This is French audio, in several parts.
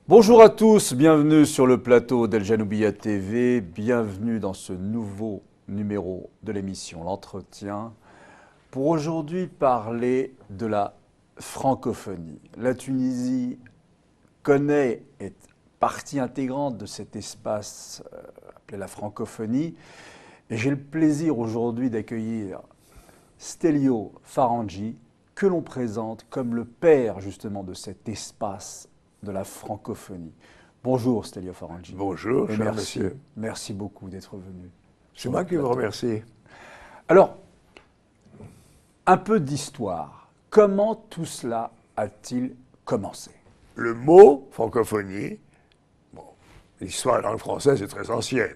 Bonjour à tous, bienvenue sur le plateau d'El Janoubia TV, bienvenue dans ce nouveau numéro de l'émission L'Entretien, pour aujourd'hui parler de la francophonie. La Tunisie connaît, est partie intégrante de cet espace appelé la francophonie, et j'ai le plaisir aujourd'hui d'accueillir Stelio Farangi, que l'on présente comme le père justement de cet espace de la francophonie. Bonjour Stelio Farangi. Bonjour, cher monsieur. Merci beaucoup d'être venu. C'est moi qui vous remercie. Alors, un peu d'histoire. Comment tout cela a-t-il commencé? Le mot francophonie, bon, l'histoire de la langue française est très ancienne.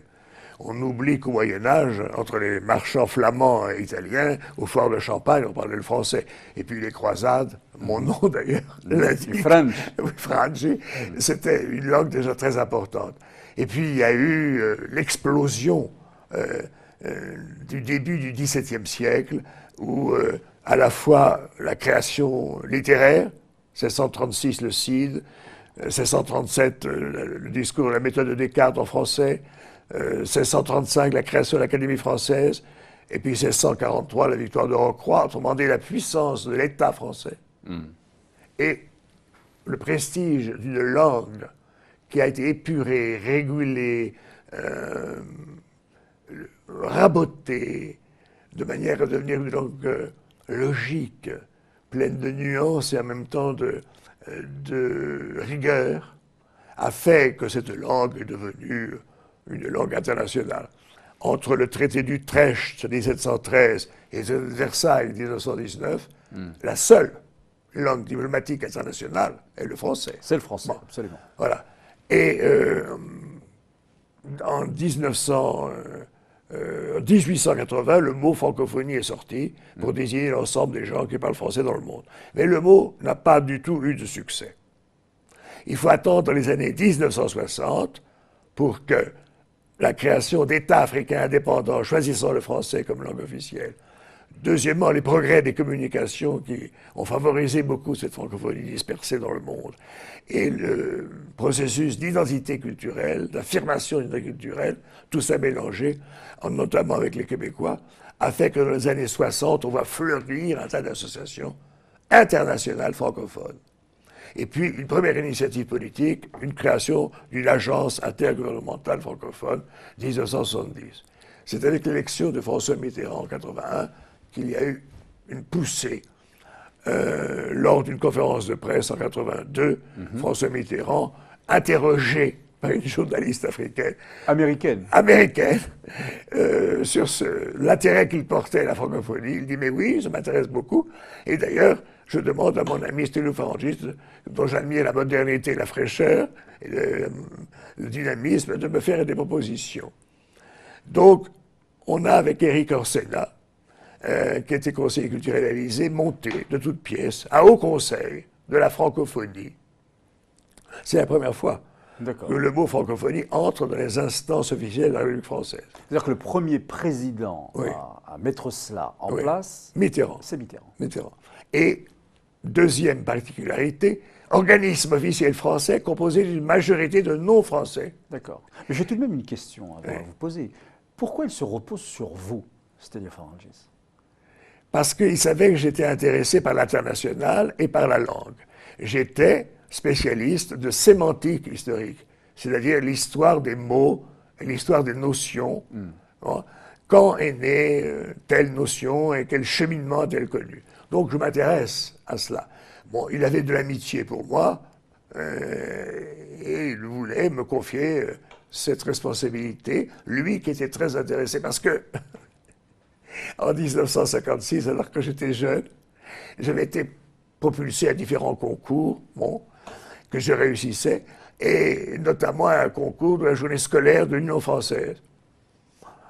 On oublie qu'au Moyen-Âge, entre les marchands flamands et italiens, au fort de Champagne, on parlait le français. Et puis les croisades, mon nom d'ailleurs, l'indique. Frangi, c'était une langue déjà très importante. Et puis il y a eu l'explosion du début du XVIIe siècle, où à la fois la création littéraire, 1636 le Cid, 1637 le discours de la méthode de Descartes en français, 1635, la création de l'Académie française, et puis 1643, la victoire de Rocroi, autrement dit la puissance de l'État français. Et le prestige d'une langue qui a été épurée, régulée, rabotée, de manière à devenir une langue logique, pleine de nuances et en même temps de rigueur, a fait que cette langue est devenue une langue internationale. Entre le traité d'Utrecht, 1713, et de Versailles, 1919, la seule langue diplomatique internationale est le français. C'est le français, bon, absolument. Voilà. Et en 1880, le mot francophonie est sorti pour désigner l'ensemble des gens qui parlent français dans le monde. Mais le mot n'a pas du tout eu de succès. Il faut attendre les années 1960 pour que la création d'États africains indépendants choisissant le français comme langue officielle. Deuxièmement, les progrès des communications qui ont favorisé beaucoup cette francophonie dispersée dans le monde. Et le processus d'identité culturelle, d'affirmation d'identité culturelle, tout ça mélangé, notamment avec les Québécois, a fait que dans les années 60, on va fleurir un tas d'associations internationales francophones. Et puis, une première initiative politique, une création d'une agence intergouvernementale francophone, 1970. C'est avec l'élection de François Mitterrand en 81 qu'il y a eu une poussée. Lors d'une conférence de presse en 82, François Mitterrand, interrogé par une journaliste africaine, américaine, sur l'intérêt qu'il portait à la francophonie, il dit « Mais oui, ça m'intéresse beaucoup. » Et d'ailleurs, je demande à mon ami Stelio Farangi, dont j'admire la modernité, la fraîcheur et le dynamisme, de me faire des propositions. Donc, on a avec Éric Orsena, qui était conseiller culturel à l'Élysée, monté de toutes pièces un haut conseil de la francophonie. C'est la première fois que le mot francophonie entre dans les instances officielles de la République française. C'est-à-dire que le premier président à mettre cela en place, Mitterrand. C'est Mitterrand. Et deuxième particularité, organisme officiel français composé d'une majorité de non-français. D'accord. Mais j'ai tout de même une question à vous poser. Pourquoi il se repose sur vous, Stelio Farangi? Parce qu'il savait que j'étais intéressé par l'international et par la langue. J'étais spécialiste de sémantique historique, c'est-à-dire l'histoire des mots, l'histoire des notions. Bon, quand est née telle notion et quel cheminement a-t-elle connu. Donc je m'intéresse à cela. Bon, il avait de l'amitié pour moi et il voulait me confier cette responsabilité, lui qui était très intéressé, parce que en 1956, alors que j'étais jeune, j'avais été propulsé à différents concours, que je réussissais, et notamment à un concours de la journée scolaire de l'Union française.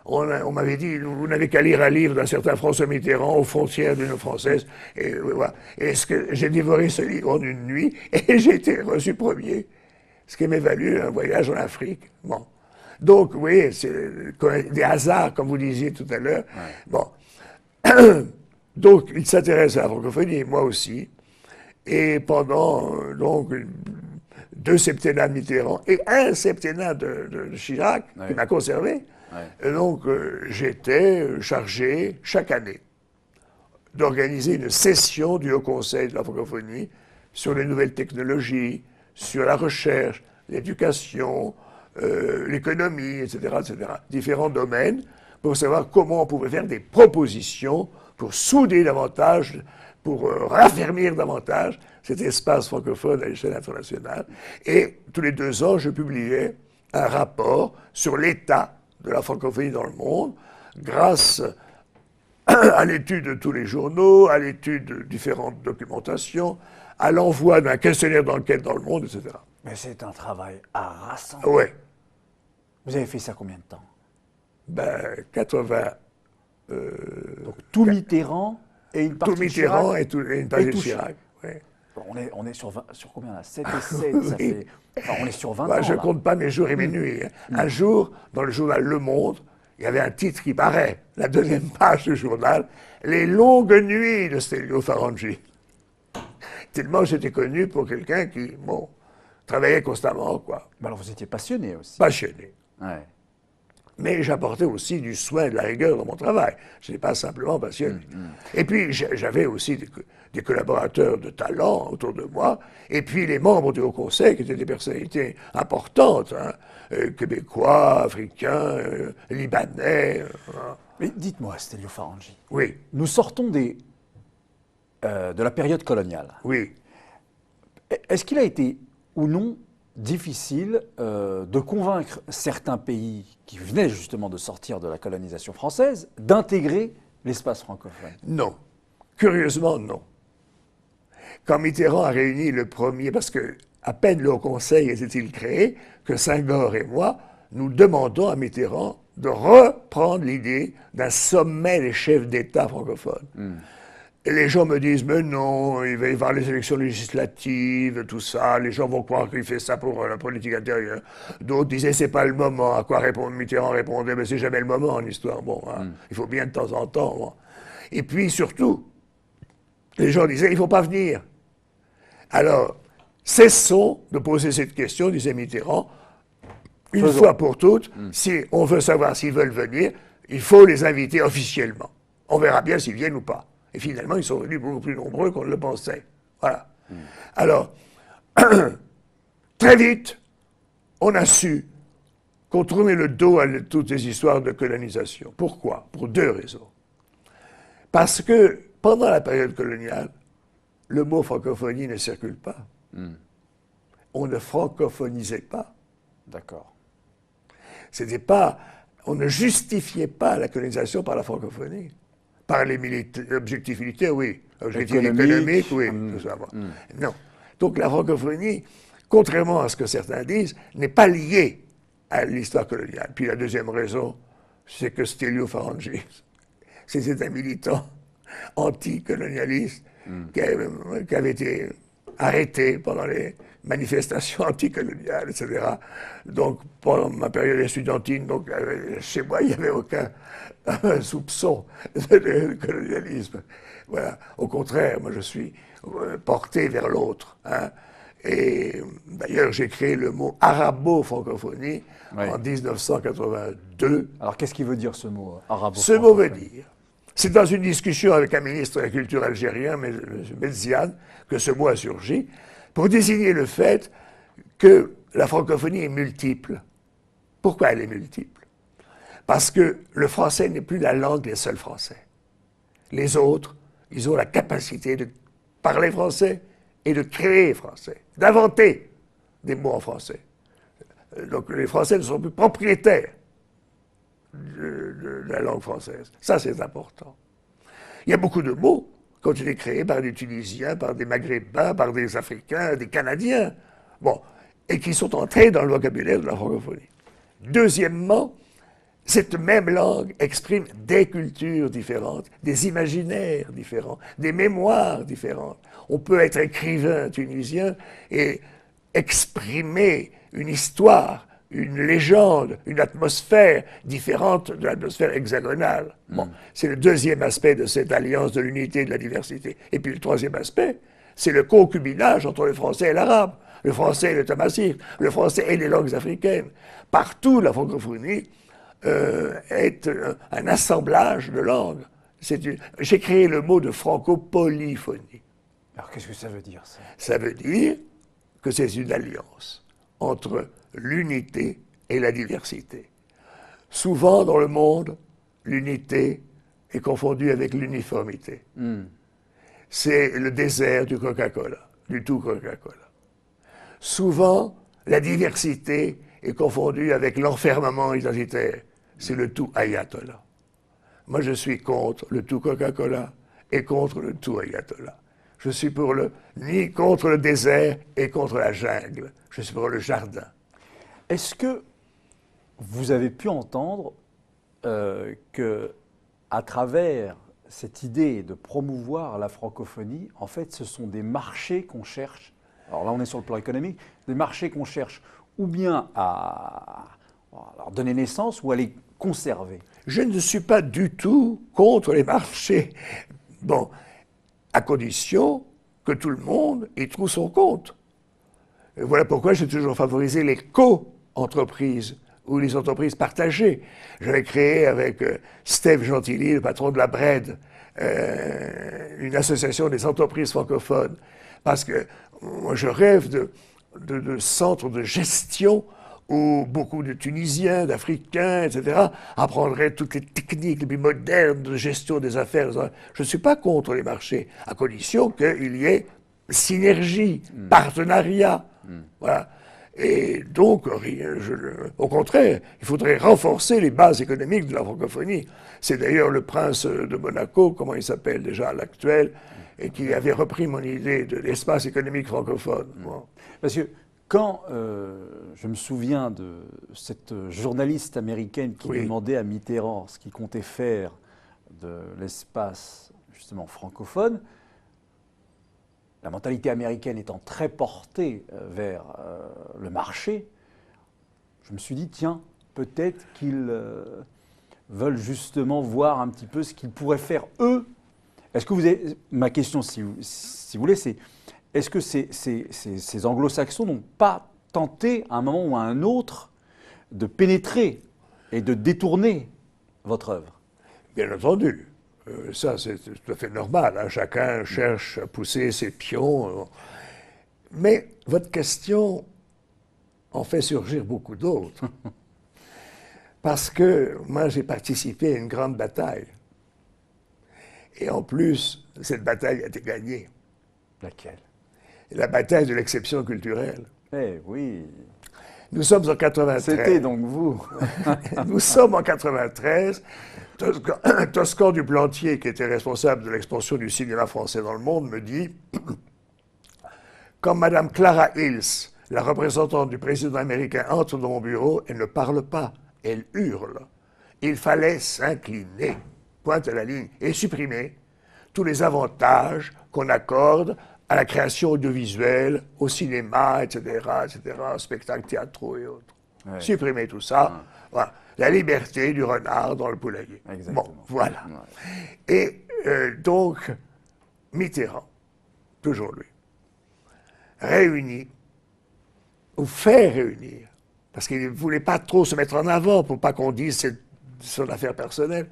On m'avait dit, vous n'avez qu'à lire un livre d'un certain François Mitterrand aux frontières de l'Union française. Et voilà. Et j'ai dévoré ce livre en une nuit et j'ai été reçu premier. Ce qui m'a valu un voyage en Afrique. Bon. Donc, oui, c'est des hasards, comme vous disiez tout à l'heure. Bon. Donc, il s'intéresse à la francophonie, moi aussi. Et pendant donc 2 septennats de Mitterrand et 1 septennat de Chirac, qui m'a conservé. Et donc, j'étais chargé, chaque année, d'organiser une session du Haut Conseil de la francophonie sur les nouvelles technologies, sur la recherche, l'éducation, l'économie, etc., etc. Différents domaines pour savoir comment on pouvait faire des propositions pour souder davantage, pour raffermir davantage cet espace francophone à l'échelle internationale. Et tous les 2 ans, je publiais un rapport sur l'état de la francophonie dans le monde, grâce à l'étude de tous les journaux, à l'étude de différentes documentations, à l'envoi d'un questionnaire d'enquête dans le monde, etc. Mais c'est un travail harassant. Oui. Vous avez fait ça combien de temps? 80... Donc tout Mitterrand et une partie tout Mitterrand de Chirac, et une partie de Chirac. Ouais. On est sur combien là? 7 et 7, ça fait... Enfin, on est sur 20 ans. Je ne là. compte pas mes jours et mes nuits. Un jour, dans le journal Le Monde, il y avait un titre qui paraît, la 2e page du journal, « Les longues nuits de Stelio Farangi ». Tellement j'étais connu pour quelqu'un qui, travaillait constamment, quoi. Alors vous étiez passionné aussi. Passionné. Ouais. Mais j'apportais aussi du soin et de la rigueur dans mon travail. Je n'étais pas simplement passionné. Et puis, j'avais aussi des collaborateurs de talent autour de moi, et puis les membres du Haut Conseil, qui étaient des personnalités importantes, québécois, africains, libanais. Mais dites-moi, Stelio Farangi. Oui. Nous sortons de la période coloniale. Oui. Est-ce qu'il a été ou non difficile de convaincre certains pays qui venaient justement de sortir de la colonisation française d'intégrer l'espace francophone? Non. Curieusement, non. Quand Mitterrand a réuni le premier, parce que à peine le Haut Conseil était-il créé, que Senghor et moi, nous demandons à Mitterrand de reprendre l'idée d'un sommet des chefs d'État francophones. Et les gens me disent, mais non, il va y avoir les élections législatives, tout ça, les gens vont croire qu'il fait ça pour la politique intérieure. D'autres disaient, c'est pas le moment. À quoi Mitterrand répondait, mais c'est jamais le moment en histoire. Bon, il faut bien de temps en temps. Bon. Et puis surtout, les gens disaient, il ne faut pas venir. Alors, cessons de poser cette question, disait Mitterrand, une fois pour toutes, si on veut savoir s'ils veulent venir, il faut les inviter officiellement. On verra bien s'ils viennent ou pas. Et finalement, ils sont venus beaucoup plus nombreux qu'on ne le pensait. Voilà. Alors, très vite, on a su qu'on tournait le dos à toutes les histoires de colonisation. Pourquoi? Pour 2 raisons. Parce que pendant la période coloniale, le mot francophonie ne circule pas. On ne francophonisait pas. D'accord. C'était pas, on ne justifiait pas la colonisation par la francophonie. Par les objectifs militaires, oui. Objectifs économiques, oui. Tout ça, non. Donc la francophonie, contrairement à ce que certains disent, n'est pas liée à l'histoire coloniale. Puis la deuxième raison, c'est que Stelio Farangi, c'était un militant anticolonialiste qui avait été arrêté pendant les manifestations anticoloniales, etc. Donc, pendant ma période estudiantine, donc, chez moi, il n'y avait aucun soupçon de colonialisme. Voilà. Au contraire, moi, je suis porté vers l'autre. Et d'ailleurs, j'ai créé le mot arabo-francophonie en 1982. Alors, qu'est-ce qui veut dire ce mot, arabo-francophonie? Ce mot veut dire, c'est dans une discussion avec un ministre de la Culture algérien, M. Medziane, que ce mot a surgi, pour désigner le fait que la francophonie est multiple. Pourquoi elle est multiple? Parce que le français n'est plus la langue des seuls Français. Les autres, ils ont la capacité de parler français et de créer français, d'inventer des mots en français. Donc les Français ne sont plus propriétaires de la langue française. Ça, c'est important. Il y a beaucoup de mots qui ont été créés par des Tunisiens, par des Maghrébins, par des Africains, des Canadiens, et qui sont entrés dans le vocabulaire de la francophonie. Deuxièmement, cette même langue exprime des cultures différentes, des imaginaires différents, des mémoires différentes. On peut être écrivain tunisien et exprimer une histoire, une légende, une atmosphère différente de l'atmosphère hexagonale. C'est le deuxième aspect de cette alliance de l'unité et de la diversité. Et puis le troisième aspect, c'est le concubinage entre le français et l'arabe, le français et le tamazight, le français et les langues africaines. Partout, la francophonie est un assemblage de langues. J'ai créé le mot de francopolyphonie. Alors qu'est-ce que ça veut dire, ça? Ça veut dire que c'est une alliance entre l'unité et la diversité. Souvent dans le monde, l'unité est confondue avec l'uniformité. C'est le désert du Coca-Cola, du tout Coca-Cola. Souvent, la diversité est confondue avec l'enfermement identitaire. C'est le tout ayatollah. Moi, je suis contre le tout Coca-Cola et contre le tout ayatollah. Je suis ni contre le désert et contre la jungle. Je suis pour le jardin. Est-ce que vous avez pu entendre que, à travers cette idée de promouvoir la francophonie, en fait, ce sont des marchés qu'on cherche. Alors là, on est sur le plan économique, des marchés qu'on cherche ou bien à leur donner naissance ou à les conserver. Je ne suis pas du tout contre les marchés. Bon, à condition que tout le monde y trouve son compte. Et voilà pourquoi j'ai toujours favorisé les co-entreprises ou les entreprises partagées. J'avais créé avec Steve Gentilly, le patron de la BRED, une association des entreprises francophones, parce que moi je rêve de centres de gestion où beaucoup de Tunisiens, d'Africains, etc., apprendraient toutes les techniques les plus modernes de gestion des affaires. Je ne suis pas contre les marchés, à condition qu'il y ait synergie, partenariat. Voilà. Et donc, au contraire, il faudrait renforcer les bases économiques de la francophonie. C'est d'ailleurs le prince de Monaco, comment il s'appelle déjà à l'actuel, et qui avait repris mon idée de l'espace économique francophone. Bon. Parce que quand je me souviens de cette journaliste américaine qui demandait à Mitterrand ce qu'il comptait faire de l'espace justement francophone, la mentalité américaine étant très portée vers le marché, je me suis dit, tiens, peut-être qu'ils veulent justement voir un petit peu ce qu'ils pourraient faire eux. Est-ce que vous avez... Ma question, si vous voulez, c'est est-ce que ces anglo-saxons n'ont pas tenté, à un moment ou à un autre, de pénétrer et de détourner votre œuvre? Bien entendu. Ça, c'est tout à fait normal. Hein. Chacun cherche à pousser ses pions. Mais votre question en fait surgir beaucoup d'autres. Parce que moi, j'ai participé à une grande bataille. Et en plus, cette bataille a été gagnée. Laquelle? La bataille de l'exception culturelle. Eh oui. Nous sommes en 93. C'était donc vous. Nous sommes en 93. Toscan du Plantier, qui était responsable de l'expansion du cinéma français dans le monde, me dit « Quand Madame Clara Hills, la représentante du président américain, entre dans mon bureau, elle ne parle pas, elle hurle. Il fallait s'incliner, pointe à la ligne, et supprimer tous les avantages qu'on accorde à la création audiovisuelle, au cinéma, etc., spectacles théâtraux et autres. Ouais. Supprimer tout ça. Ouais. Voilà. La liberté du renard dans le poulailler. Exactement. Bon, voilà. Ouais. Et donc, Mitterrand, toujours lui, réunit, ou fait réunir, parce qu'il ne voulait pas trop se mettre en avant pour pas qu'on dise c'est son affaire personnelle,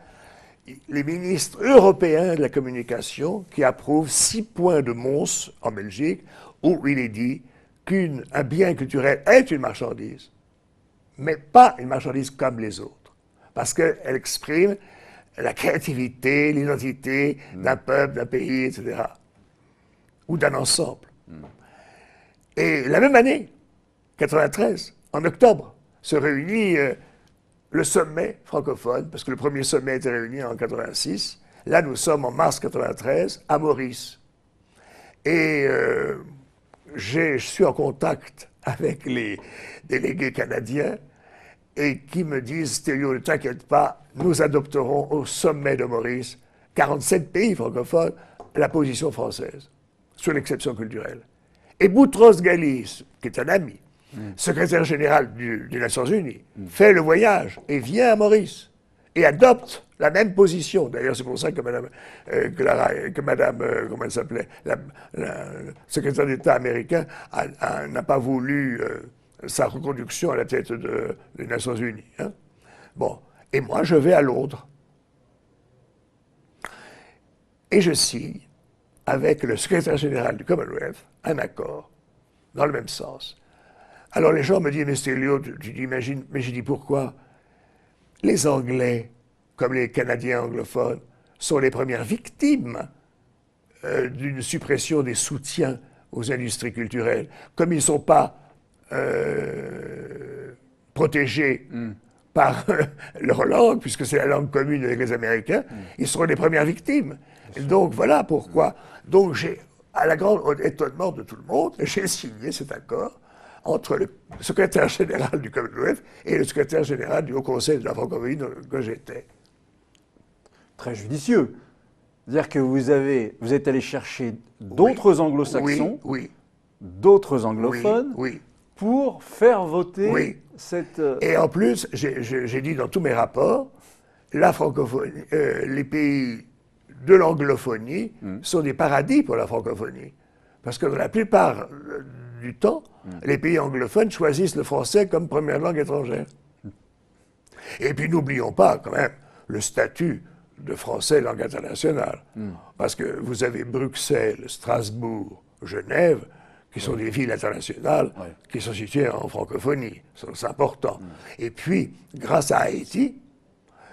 les ministres européens de la communication qui approuvent 6 points de Mons en Belgique où il est dit qu'un bien culturel est une marchandise, mais pas une marchandise comme les autres, parce qu'elle exprime la créativité, l'identité d'un peuple, d'un pays, etc., ou d'un ensemble. Et la même année, 93, en octobre, se réunit le sommet francophone, parce que le premier sommet a été réuni en 86. Là, nous sommes en mars 93, à Maurice. Et je suis en contact avec les délégués canadiens et qui me disent « Théo, ne t'inquiète pas, nous adopterons au sommet de Maurice, 47 pays francophones, la position française sur l'exception culturelle. » Et Boutros-Ghali, qui est un ami, secrétaire général des Nations Unies, fait le voyage et vient à Maurice et adopte la même position. D'ailleurs, c'est pour ça que comment elle s'appelait, la secrétaire d'État américain n'a pas voulu sa reconduction à la tête des Nations Unies. Hein. Bon, et moi, je vais à Londres. Et je signe, avec le secrétaire général du Commonwealth, un accord dans le même sens. Alors les gens me disent, mais Stelio, tu t'imagines, mais j'ai dit pourquoi? Les Anglais, comme les Canadiens anglophones, sont les premières victimes d'une suppression des soutiens aux industries culturelles. Comme ils ne sont pas protégés par leur langue, puisque c'est la langue commune avec les Américains, ils seront les premières victimes. Et donc voilà pourquoi. Donc j'ai, à la grande étonnement de tout le monde, j'ai signé cet accord entre le secrétaire général du Commonwealth et le secrétaire général du Haut Conseil de la francophonie que j'étais. Très judicieux. C'est-à-dire que vous êtes allé chercher d'autres anglo-saxons, d'autres anglophones, pour faire voter cette... Et en plus, j'ai dit dans tous mes rapports, la francophonie, les pays de l'anglophonie sont des paradis pour la francophonie. Parce que dans la plupart du temps, les pays anglophones choisissent le français comme première langue étrangère. Et puis n'oublions pas quand même le statut de français langue internationale. Parce que vous avez Bruxelles, Strasbourg, Genève, qui sont des villes internationales, qui sont situées en francophonie. C'est important. Et puis, grâce à Haïti,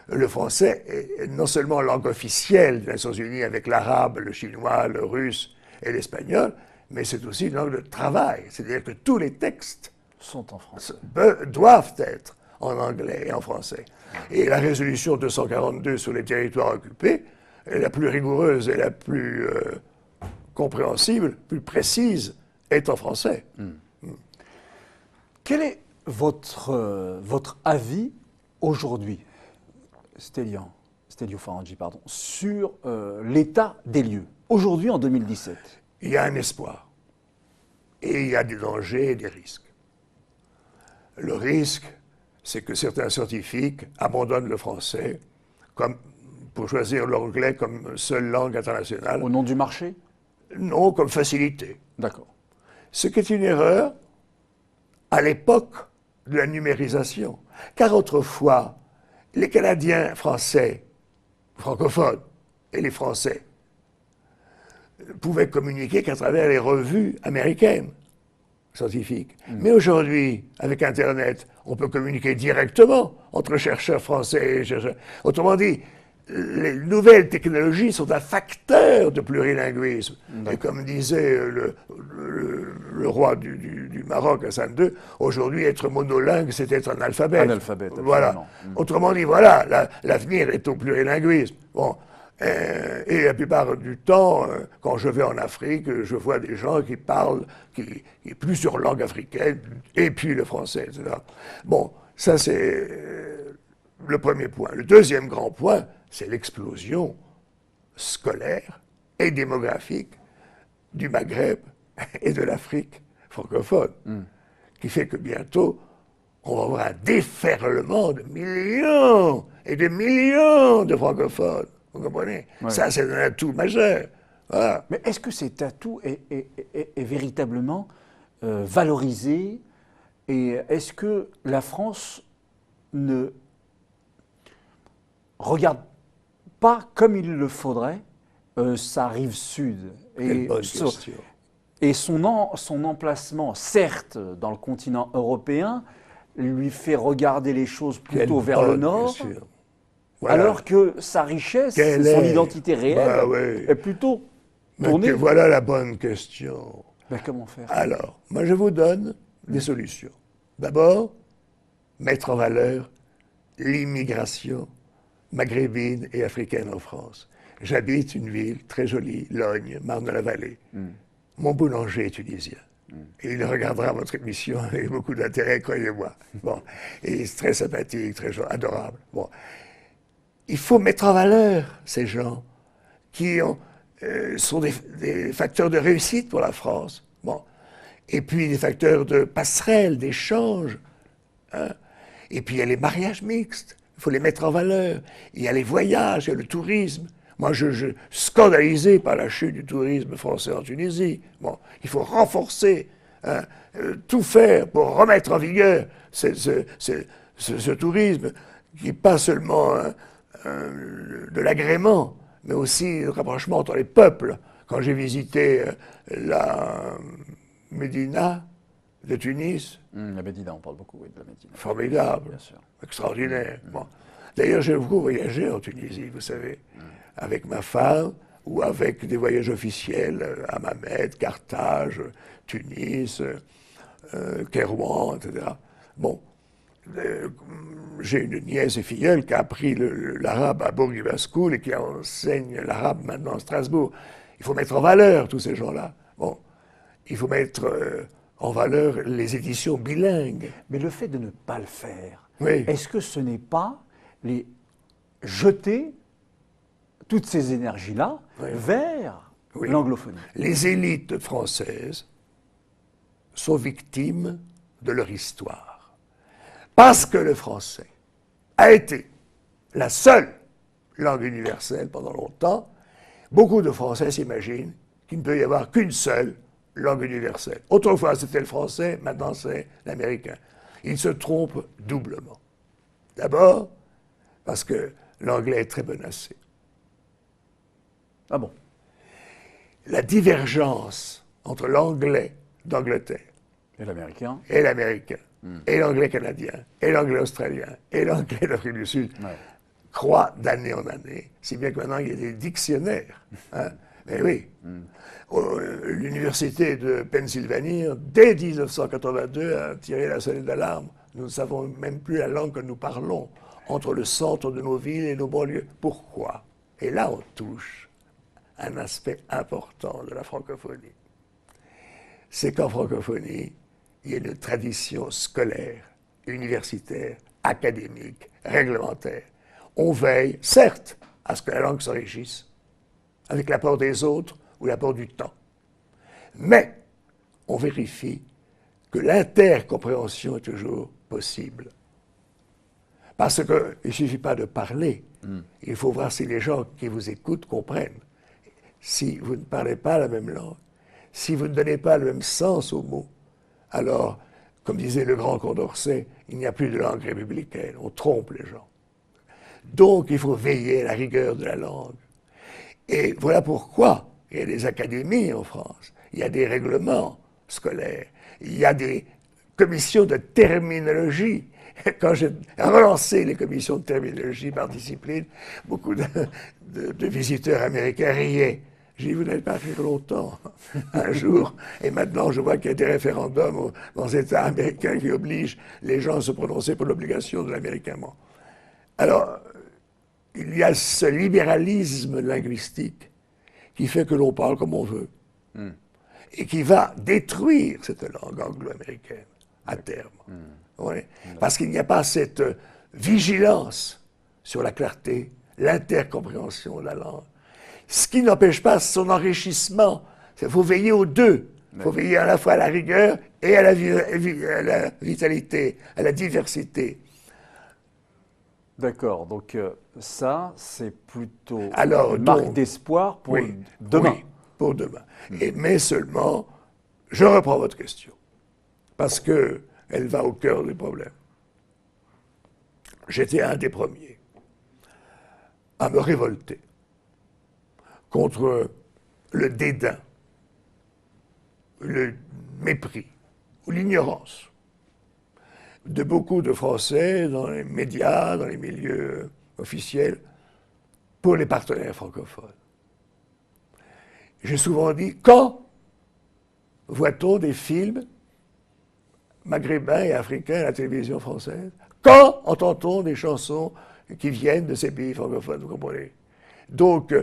le français est non seulement langue officielle des Nations Unies avec l'arabe, le chinois, le russe et l'espagnol, mais c'est aussi une langue de travail. C'est-à-dire que tous les textes sont en français. Doivent être en anglais et en français. Et la résolution 242 sur les territoires occupés est la plus rigoureuse et la plus compréhensible, plus précise, est en français. Quel est votre avis aujourd'hui, Stelio Farangi, sur l'état des lieux, aujourd'hui en 2017? Il y a un espoir. Et il y a des dangers et des risques. Le risque, c'est que certains scientifiques abandonnent le français pour choisir l'anglais comme seule langue internationale. Au nom du marché? Non, comme facilité. D'accord. Ce qui est une erreur à l'époque de la numérisation. Car autrefois, les Canadiens français, francophones, et les Français pouvaient communiquer qu'à travers les revues américaines scientifiques. Mais aujourd'hui, avec Internet, on peut communiquer directement entre chercheurs français et chercheurs. Autrement dit, les nouvelles technologies sont un facteur de plurilinguisme. Et comme disait le roi du Maroc, Hassan II, aujourd'hui, être monolingue, c'est être analphabète. Analphabète, voilà. Autrement dit, voilà, l'avenir est au plurilinguisme. Bon. Et la plupart du temps, quand je vais en Afrique, je vois des gens qui parlent plusieurs langues africaines, et puis le français, etc. Bon, ça c'est le premier point. Le deuxième grand point, c'est l'explosion scolaire et démographique du Maghreb et de l'Afrique francophone, qui fait que bientôt, on va avoir un déferlement de millions et de millions de francophones. Vous comprenez? Ça, c'est un atout majeur. Voilà. Mais est-ce que cet atout est véritablement valorisé? Et est-ce que la France ne regarde pas comme il le faudrait sa rive sud? Quelle bonne question. Et son emplacement, certes, dans le continent européen, lui fait regarder les choses plutôt vers le nord. Voilà. Alors que sa richesse, son identité réelle est plutôt tournée. Voilà la bonne question. Ben, comment faire? Alors, moi je vous donne des solutions. D'abord, mettre en valeur l'immigration maghrébine et africaine en France. J'habite une ville très jolie, Logne, Marne-la-Vallée. Mon boulanger est tunisien. Et il regardera votre émission avec beaucoup d'intérêt, croyez-moi. Bon. Et il est très sympathique, très adorable. Bon. Il faut mettre en valeur ces gens qui sont des facteurs de réussite pour la France. Bon. Et puis des facteurs de passerelle, d'échange. Hein. Et puis il y a les mariages mixtes. il faut les mettre en valeur. Il y a les voyages, il y a le tourisme. Moi, je suis scandalisé par la chute du tourisme français en Tunisie. Bon, il faut renforcer, hein, tout faire pour remettre en vigueur ce tourisme qui n'est pas seulement de l'agrément, mais aussi le rapprochement entre les peuples. Quand j'ai visité la Médina de Tunis, La Médina, on parle beaucoup, oui, de la Médina. formidable, Bien sûr. extraordinaire. Bon. D'ailleurs, j'ai beaucoup voyagé en Tunisie, vous savez, avec ma femme ou avec des voyages officiels à Hammamet, Carthage, Tunis, Kairouan, etc. Bon, j'ai une nièce et filleule qui a appris l'arabe à Bourguiba School et qui enseigne l'arabe maintenant à Strasbourg. Il faut mettre en valeur tous ces gens-là. Bon, il faut mettre en valeur les éditions bilingues. Mais le fait de ne pas le faire, Oui. est-ce que ce n'est pas les jeter toutes ces énergies-là vers l'anglophonie? Les élites françaises sont victimes de leur histoire. Parce que le français a été la seule langue universelle pendant longtemps, beaucoup de Français s'imaginent qu'il ne peut y avoir qu'une seule langue universelle. Autrefois, c'était le français, maintenant c'est l'américain. Ils se trompent doublement. D'abord, parce que l'anglais est très menacé. Ah bon? La divergence entre l'anglais d'Angleterre Et l'américain? et l'américain, et l'anglais canadien, et l'anglais australien, et l'anglais d'Afrique du Sud, croît d'année en année, si bien que maintenant il y a des dictionnaires. Hein. Mais oui, l'université de Pennsylvanie, dès 1982, a tiré la sonnette d'alarme. Nous ne savons même plus la langue que nous parlons entre le centre de nos villes et nos banlieues. Pourquoi? Et là, on touche un aspect important de la francophonie. C'est qu'en francophonie, il y a une tradition scolaire, universitaire, académique, réglementaire. On veille, certes, à ce que la langue s'enrichisse, avec l'apport des autres ou l'apport du temps. Mais on vérifie que l'intercompréhension est toujours possible. Parce qu'il ne suffit pas de parler, il faut voir si les gens qui vous écoutent comprennent. Si vous ne parlez pas la même langue, si vous ne donnez pas le même sens aux mots, alors, comme disait le grand Condorcet, il n'y a plus de langue républicaine, on trompe les gens. Donc, il faut veiller à la rigueur de la langue. Et voilà pourquoi il y a des académies en France, il y a des règlements scolaires, il y a des commissions de terminologie. Quand j'ai relancé les commissions de terminologie par discipline, beaucoup de visiteurs américains riaient. J'ai dit, vous n'allez pas faire longtemps, un jour. Et maintenant, je vois qu'il y a des référendums dans les États américains qui obligent les gens à se prononcer pour l'obligation de l'américain. Alors, il y a ce libéralisme linguistique qui fait que l'on parle comme on veut et qui va détruire cette langue anglo-américaine à terme. Ouais. Parce qu'il n'y a pas cette vigilance sur la clarté, l'intercompréhension de la langue. Ce qui n'empêche pas son enrichissement. Il faut veiller aux deux. Il faut veiller à la fois à la rigueur et à la vitalité, à la diversité. D'accord, donc ça, c'est plutôt une marque d'espoir pour demain. Oui, pour demain. Mais seulement, je reprends votre question, parce qu'elle va au cœur du problème. J'étais un des premiers à me révolter contre le dédain, le mépris ou l'ignorance de beaucoup de Français dans les médias, dans les milieux officiels, pour les partenaires francophones. J'ai souvent dit, quand voit-on des films maghrébins et africains à la télévision française? Quand entend-on des chansons qui viennent de ces pays francophones, vous comprenez? Donc,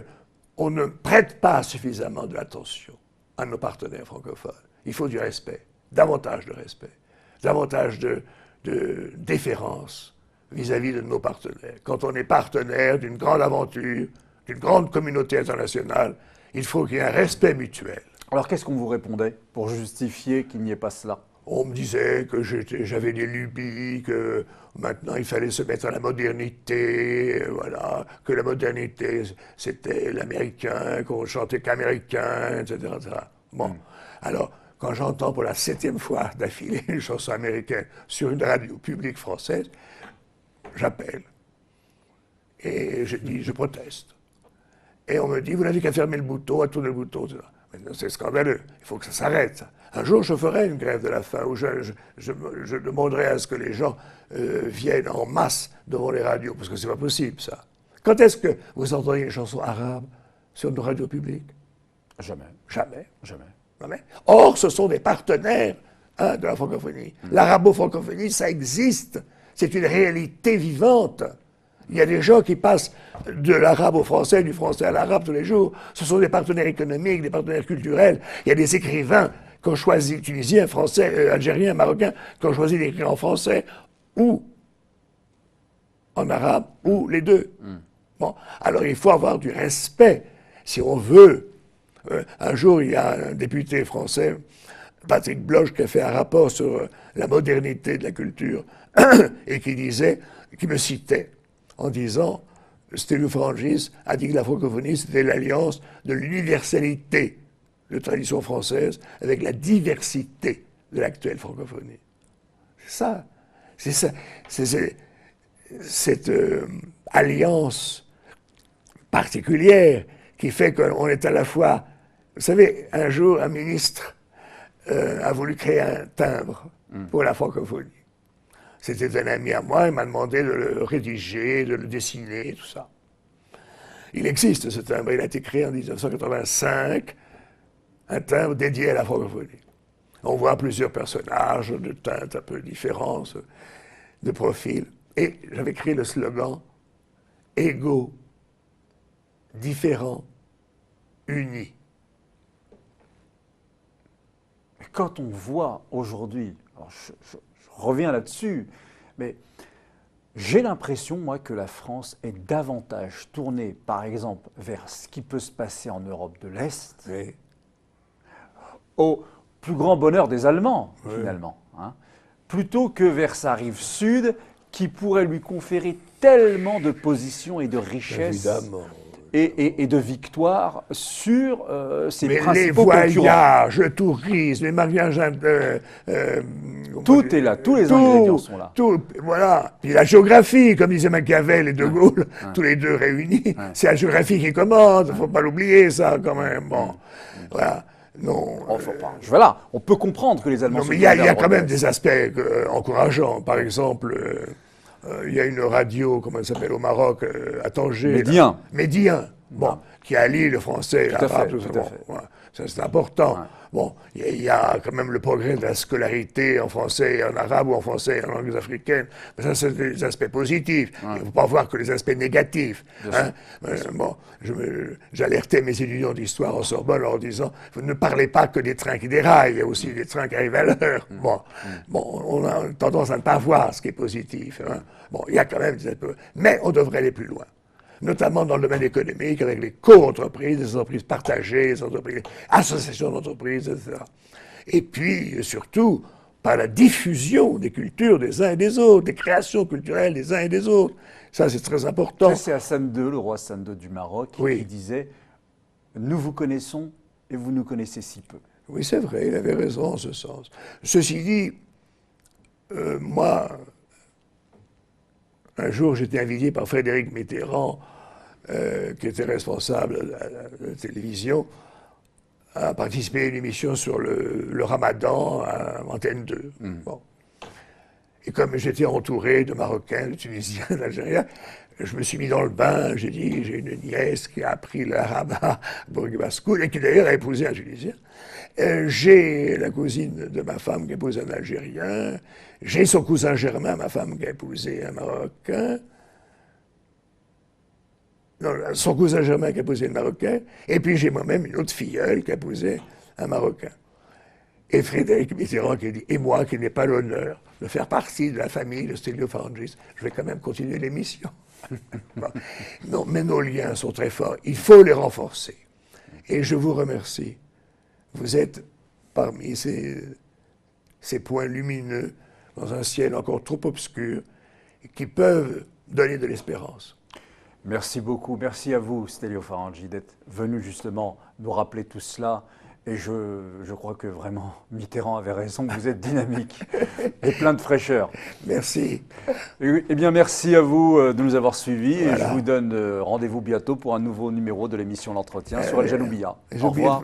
on ne prête pas suffisamment de l'attention à nos partenaires francophones. Il faut du respect, davantage de respect, davantage de déférence vis-à-vis de nos partenaires. Quand on est partenaire d'une grande aventure, d'une grande communauté internationale, il faut qu'il y ait un respect mutuel. Alors qu'est-ce qu'on vous répondait pour justifier qu'il n'y ait pas cela? On me disait que j'avais des lubies, que maintenant il fallait se mettre à la modernité, voilà, que la modernité c'était l'américain, qu'on chantait qu'américain, etc., etc. Bon, alors quand j'entends pour la 7e fois d'affilée une chanson américaine sur une radio publique française, j'appelle et je dis, je proteste. Et on me dit, vous n'avez qu'à fermer le bouton, à tourner le bouton, etc. C'est scandaleux, il faut que ça s'arrête. Ça. Un jour, je ferai une grève de la faim où je demanderai à ce que les gens viennent en masse devant les radios, parce que c'est pas possible, ça. Quand est-ce que vous entendez une chanson arabe sur une radio publique? Jamais. Jamais. Jamais. Jamais. Or, ce sont des partenaires de la francophonie. L'arabo-francophonie, ça existe. C'est une réalité vivante. Il y a des gens qui passent de l'arabe au français, du français à l'arabe tous les jours. Ce sont des partenaires économiques, des partenaires culturels. Il y a des écrivains qui ont choisi, tunisiens, français, algériens, marocains, qui ont choisi d'écrire en français ou en arabe, ou les deux. Bon, alors il faut avoir du respect, si on veut. Un jour, il y a un député français, Patrick Bloch, qui a fait un rapport sur la modernité de la culture, et qui me citait, en disant, Stelio Frangis a dit que la francophonie, c'était l'alliance de l'universalité de tradition française avec la diversité de l'actuelle francophonie. C'est ça. C'est cette alliance particulière qui fait qu'on est à la fois... Vous savez, un jour, un ministre a voulu créer un timbre pour la francophonie. C'était un ami à moi, il m'a demandé de le rédiger, de le dessiner, tout ça. Il existe ce timbre, il a été créé en 1985, un timbre dédié à la francophonie. On voit plusieurs personnages de teintes un peu différentes, de profil. Et j'avais créé le slogan « Égaux, différents, unis ». Quand on voit aujourd'hui, je reviens là-dessus, mais j'ai l'impression, moi, que la France est davantage tournée, par exemple, vers ce qui peut se passer en Europe de l'Est, Oui. au plus grand bonheur des Allemands, Oui. finalement, hein, plutôt que vers sa rive sud, qui pourrait lui conférer tellement de positions et de richesses Évidemment. et de victoires sur ses Mais les principaux concurrents. voyages, le tourisme, les mariages... Tout est là, tous les ingrédients sont là. Tout, voilà. Puis la géographie, comme disait Machiavel et De Gaulle, tous les deux réunis, c'est la géographie qui commande, il ne faut pas l'oublier, ça, quand même. Bon, voilà. Non. Voilà, on peut comprendre que les Allemands... Non, mais il y a quand même des aspects encourageants. Par exemple, il y a une radio, comment elle s'appelle, au Maroc, à Tanger. Médien. Médien. Bon, qui allie le français et l'arabe, tout ça. Tout à Bon, fait. voilà. Ça, c'est important. Ouais. Bon, il y a quand même le progrès de la scolarité en français et en arabe ou en français et en langues africaines. Mais ça, c'est des aspects positifs. Il ne faut pas voir que les aspects négatifs. Hein. Bon, j'alertais mes étudiants d'histoire en Sorbonne en leur disant, vous ne parlez pas que des trains qui déraillent, il y a aussi des trains qui arrivent à l'heure. Bon, on a tendance à ne pas voir ce qui est positif. Hein. Bon, il y a quand même des aspects, mais on devrait aller plus loin. Notamment dans le domaine économique, avec les co-entreprises, les entreprises partagées, les entreprises, associations d'entreprises, etc. Et puis, surtout, par la diffusion des cultures des uns et des autres, des créations culturelles des uns et des autres. Ça, c'est très important. C'est Hassan II, le roi Hassan II du Maroc, qui disait « Nous vous connaissons et vous nous connaissez si peu ». Oui, c'est vrai, il avait raison en ce sens. Ceci dit, moi, un jour, j'étais invité par Frédéric Mitterrand, qui était responsable de la télévision, à participer à une émission sur le Ramadan à Antenne 2. Bon. Et comme j'étais entouré de Marocains, de Tunisiens, d'Algériens, je me suis mis dans le bain, j'ai dit, j'ai une nièce qui a appris l'arabe à Bourguiba School et qui d'ailleurs a épousé un Tunisien. J'ai la cousine de ma femme qui a épousé un Algérien. J'ai son cousin Germain, ma femme, qui a épousé un Marocain. Non, son cousin Germain qui a épousé un Marocain. Et puis j'ai moi-même une autre filleule qui a épousé un Marocain. Et Frédéric Mitterrand qui dit, et moi qui n'ai pas l'honneur de faire partie de la famille de Stelio Frangis, je vais quand même continuer l'émission. Non, mais nos liens sont très forts. Il faut les renforcer. Et je vous remercie. Vous êtes parmi ces ces points lumineux dans un ciel encore trop obscur qui peuvent donner de l'espérance. Merci beaucoup. Merci à vous, Stelio Farangi, d'être venu justement nous rappeler tout cela. Et je crois que vraiment, Mitterrand avait raison, vous êtes dynamique et plein de fraîcheur. Merci. Eh bien, merci à vous de nous avoir suivis. Voilà. Et je vous donne rendez-vous bientôt pour un nouveau numéro de l'émission L'Entretien sur El Janoubia. Au revoir.